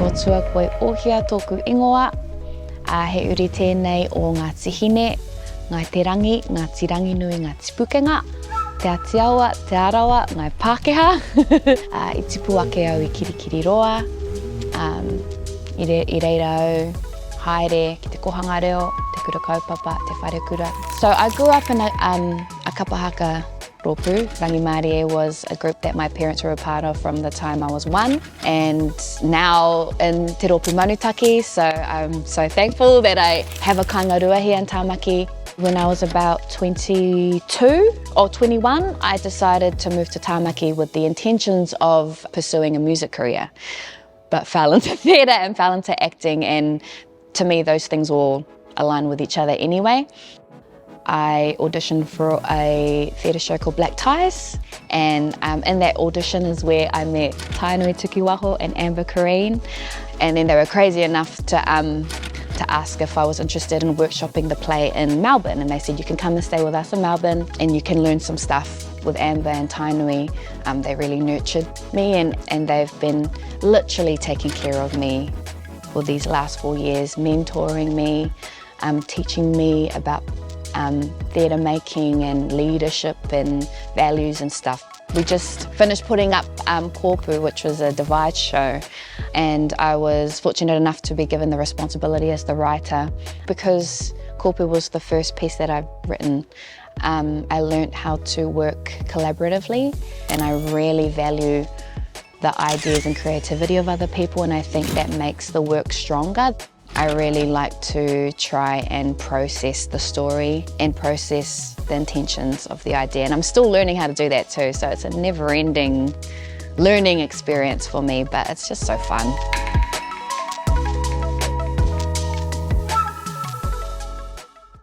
Ko Tuakoi Ohia tōku ingoa, he uri tēnei o ngā tihine, ngā te rangi, ngā tirangi nui, ngā tipukenga, te atiawa, te arawa, ngā Pākehā, I tipu ake au I kirikiri roa, I reira au, haere, ki te kohanga reo, te kura kaupapa, te whare kura. So I grew up in a kapahaka rōpū. Rangi Māori was a group that my parents were a part of from the time I was 1, and now in te rōpū manutaki, so I'm so thankful that I have a kaingarua here in Tāmaki. When I was about 22 or 21, I decided to move to Tāmaki with the intentions of pursuing a music career, but fell into theatre and fell into acting, and to me those things all align with each other anyway. I auditioned for a theatre show called Black Ties, and in that audition is where I met Tainui Tukiwaho and Amber Corrine, and then they were crazy enough to ask if I was interested in workshopping the play in Melbourne, and they said you can come and stay with us in Melbourne and you can learn some stuff with Amber and Tainui. They really nurtured me, and they've been literally taking care of me for these last 4 years, mentoring me, teaching me about theatre making and leadership and values and stuff. We just finished putting up Kōpū, which was a Divide show, and I was fortunate enough to be given the responsibility as the writer. Because Kōpū was the first piece that I've written, I learned how to work collaboratively, and I really value the ideas and creativity of other people, and I think that makes the work stronger. I really like to try and process the story and process the intentions of the idea, and I'm still learning how to do that too, so it's a never-ending learning experience for me, but it's just so fun.